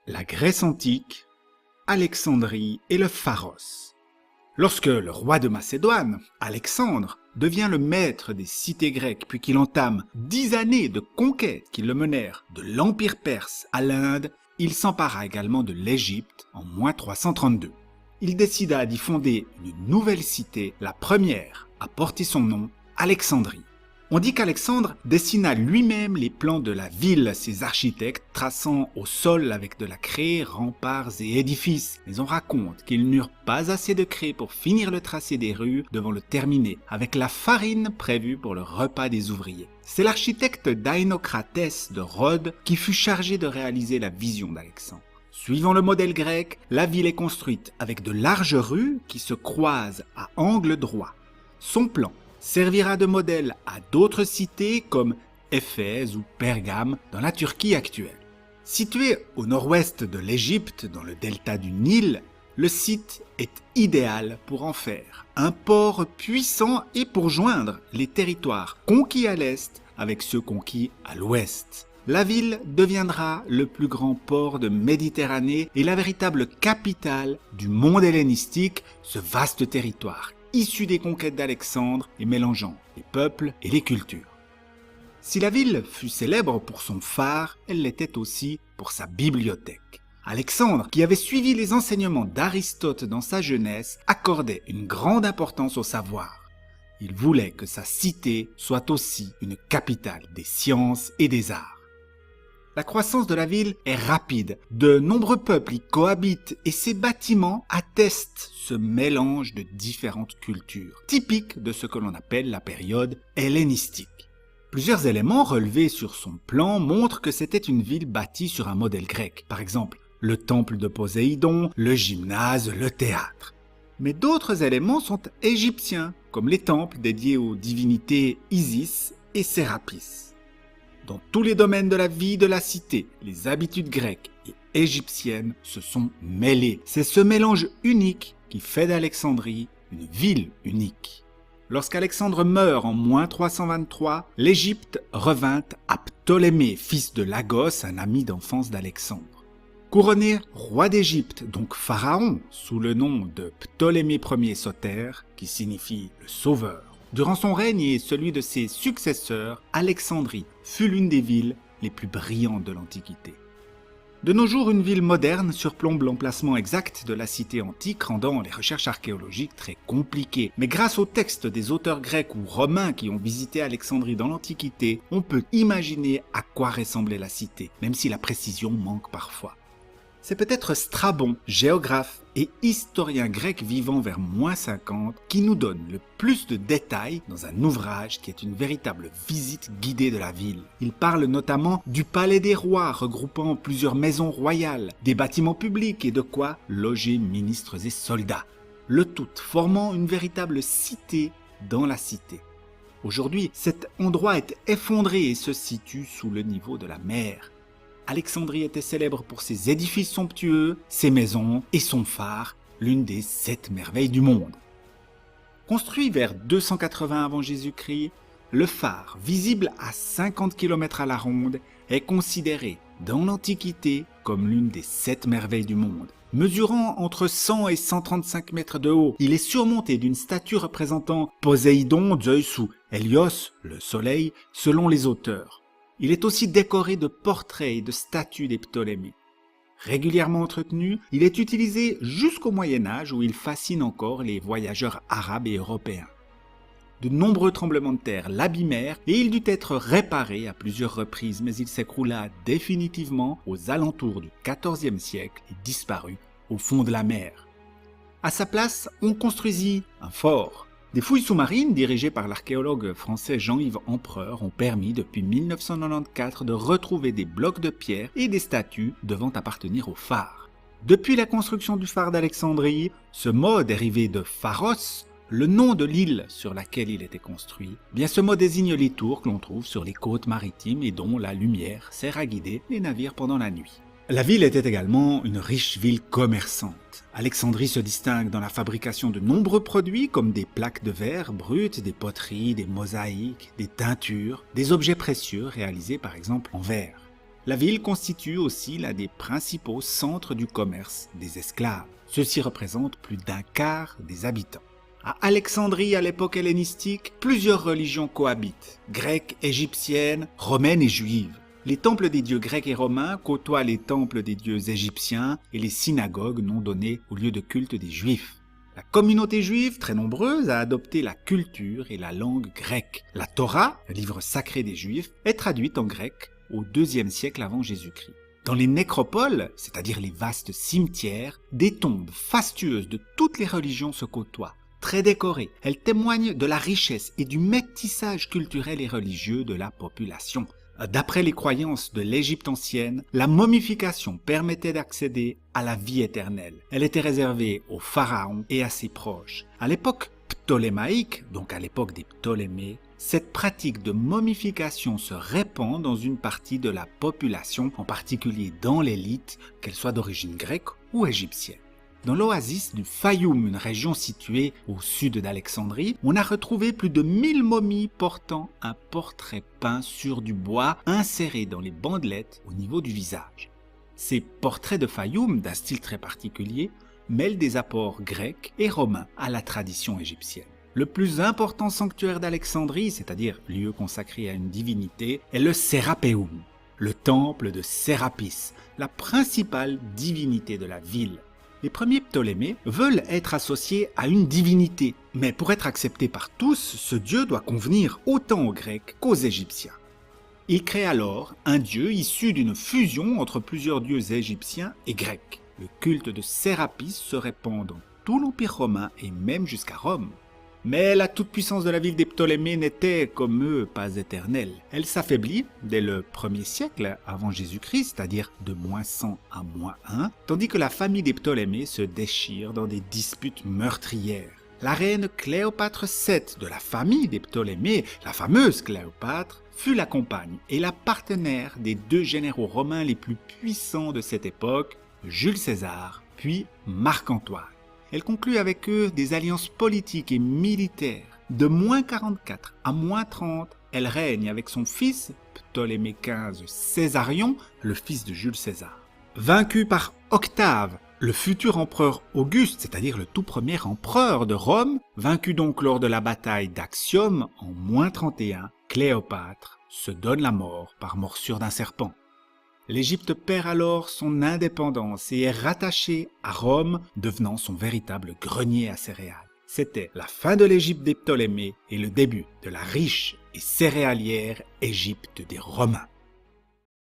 La Grèce antique, Alexandrie et le Pharos. Lorsque le roi de Macédoine, Alexandre, devient le maître des cités grecques puis qu'il entame 10 années de conquête qui le menèrent de l'Empire perse à l'Inde, il s'empara également de l'Égypte en -332. Il décida d'y fonder une nouvelle cité, la première à porter son nom, Alexandrie. On dit qu'Alexandre dessina lui-même les plans de la ville, ses architectes traçant au sol avec de la craie, remparts et édifices. Mais on raconte qu'ils n'eurent pas assez de craie pour finir le tracé des rues devant le terminer, avec la farine prévue pour le repas des ouvriers. C'est l'architecte Dainocratès de Rhodes qui fut chargé de réaliser la vision d'Alexandre. Suivant le modèle grec, la ville est construite avec de larges rues qui se croisent à angle droit. Son plan servira de modèle à d'autres cités comme Éphèse ou Pergame dans la Turquie actuelle. Situé au nord-ouest de l'Égypte, dans le delta du Nil, le site est idéal pour en faire un port puissant et pour joindre les territoires conquis à l'est avec ceux conquis à l'ouest. La ville deviendra le plus grand port de Méditerranée et la véritable capitale du monde hellénistique, ce vaste territoire issu des conquêtes d'Alexandre et mélangeant les peuples et les cultures. Si la ville fut célèbre pour son phare, elle l'était aussi pour sa bibliothèque. Alexandre, qui avait suivi les enseignements d'Aristote dans sa jeunesse, accordait une grande importance au savoir. Il voulait que sa cité soit aussi une capitale des sciences et des arts. La croissance de la ville est rapide, de nombreux peuples y cohabitent et ces bâtiments attestent ce mélange de différentes cultures, typique de ce que l'on appelle la période hellénistique. Plusieurs éléments relevés sur son plan montrent que c'était une ville bâtie sur un modèle grec, par exemple le temple de Poséidon, le gymnase, le théâtre. Mais d'autres éléments sont égyptiens, comme les temples dédiés aux divinités Isis et Sérapis. Dans tous les domaines de la vie de la cité, les habitudes grecques et égyptiennes se sont mêlées. C'est ce mélange unique qui fait d'Alexandrie une ville unique. Lorsqu'Alexandre meurt en -323, l'Égypte revint à Ptolémée, fils de Lagos, un ami d'enfance d'Alexandre. Couronné roi d'Égypte, donc pharaon, sous le nom de Ptolémée Ier Soter, qui signifie le sauveur. Durant son règne et celui de ses successeurs, Alexandrie fut l'une des villes les plus brillantes de l'Antiquité. De nos jours, une ville moderne surplombe l'emplacement exact de la cité antique, rendant les recherches archéologiques très compliquées. Mais grâce aux textes des auteurs grecs ou romains qui ont visité Alexandrie dans l'Antiquité, on peut imaginer à quoi ressemblait la cité, même si la précision manque parfois. C'est peut-être Strabon, géographe et historien grec vivant vers -50, qui nous donne le plus de détails dans un ouvrage qui est une véritable visite guidée de la ville. Il parle notamment du palais des rois regroupant plusieurs maisons royales, des bâtiments publics et de quoi loger ministres et soldats, le tout formant une véritable cité dans la cité. Aujourd'hui, cet endroit est effondré et se situe sous le niveau de la mer. Alexandrie était célèbre pour ses édifices somptueux, ses maisons et son phare, l'une des 7 merveilles du monde. Construit vers 280 avant Jésus-Christ, le phare, visible à 50 km à la ronde, est considéré dans l'Antiquité comme l'une des 7 merveilles du monde. Mesurant entre 100 et 135 mètres de haut, il est surmonté d'une statue représentant Poséidon, Zeus ou Hélios, le soleil, selon les auteurs. Il est aussi décoré de portraits et de statues des Ptolémées. Régulièrement entretenu, il est utilisé jusqu'au Moyen-Âge où il fascine encore les voyageurs arabes et européens. De nombreux tremblements de terre l'abîmèrent et il dut être réparé à plusieurs reprises, mais il s'écroula définitivement aux alentours du XIVe siècle et disparut au fond de la mer. À sa place, on construisit un fort. Des fouilles sous-marines dirigées par l'archéologue français Jean-Yves Empereur ont permis depuis 1994 de retrouver des blocs de pierre et des statues devant appartenir au phare. Depuis la construction du phare d'Alexandrie, ce mot dérivé de Pharos, le nom de l'île sur laquelle il était construit, bien ce mot désigne les tours que l'on trouve sur les côtes maritimes et dont la lumière sert à guider les navires pendant la nuit. La ville était également une riche ville commerçante. Alexandrie se distingue dans la fabrication de nombreux produits comme des plaques de verre brutes, des poteries, des mosaïques, des teintures, des objets précieux réalisés par exemple en verre. La ville constitue aussi l'un des principaux centres du commerce des esclaves. Ceux-ci représentent plus d'un quart des habitants. À Alexandrie, à l'époque hellénistique, plusieurs religions cohabitent, grecques, égyptiennes, romaines et juives. Les temples des dieux grecs et romains côtoient les temples des dieux égyptiens et les synagogues non données au lieu de culte des juifs. La communauté juive, très nombreuse, a adopté la culture et la langue grecque. La Torah, le livre sacré des juifs, est traduite en grec au IIe siècle avant Jésus-Christ. Dans les nécropoles, c'est-à-dire les vastes cimetières, des tombes fastueuses de toutes les religions se côtoient. Très décorées, elles témoignent de la richesse et du métissage culturel et religieux de la population. D'après les croyances de l'Égypte ancienne, la momification permettait d'accéder à la vie éternelle. Elle était réservée aux pharaons et à ses proches. À l'époque ptolémaïque, donc à l'époque des Ptolémées, cette pratique de momification se répand dans une partie de la population, en particulier dans l'élite, qu'elle soit d'origine grecque ou égyptienne. Dans l'oasis du Fayoum, une région située au sud d'Alexandrie, on a retrouvé plus de 1000 momies portant un portrait peint sur du bois inséré dans les bandelettes au niveau du visage. Ces portraits de Fayoum, d'un style très particulier, mêlent des apports grecs et romains à la tradition égyptienne. Le plus important sanctuaire d'Alexandrie, c'est-à-dire lieu consacré à une divinité, est le Sérapéum, le temple de Sérapis, la principale divinité de la ville. Les premiers Ptolémées veulent être associés à une divinité, mais pour être accepté par tous, ce dieu doit convenir autant aux Grecs qu'aux Égyptiens. Ils créent alors un dieu issu d'une fusion entre plusieurs dieux égyptiens et grecs. Le culte de Sérapis se répand dans tout l'Empire romain et même jusqu'à Rome. Mais la toute-puissance de la ville des Ptolémées n'était, comme eux, pas éternelle. Elle s'affaiblit dès le 1er siècle avant Jésus-Christ, c'est-à-dire de -100 à -1, tandis que la famille des Ptolémées se déchire dans des disputes meurtrières. La reine Cléopâtre VII de la famille des Ptolémées, la fameuse Cléopâtre, fut la compagne et la partenaire des deux généraux romains les plus puissants de cette époque, Jules César, puis Marc-Antoine. Elle conclut avec eux des alliances politiques et militaires. De -44 à -30, elle règne avec son fils, Ptolémée XV Césarion, le fils de Jules César. Vaincue par Octave, le futur empereur Auguste, c'est-à-dire le tout premier empereur de Rome, vaincu donc lors de la bataille d'Actium en -31, Cléopâtre se donne la mort par morsure d'un serpent. L'Égypte perd alors son indépendance et est rattachée à Rome, devenant son véritable grenier à céréales. C'était la fin de l'Égypte des Ptolémées et le début de la riche et céréalière Égypte des Romains.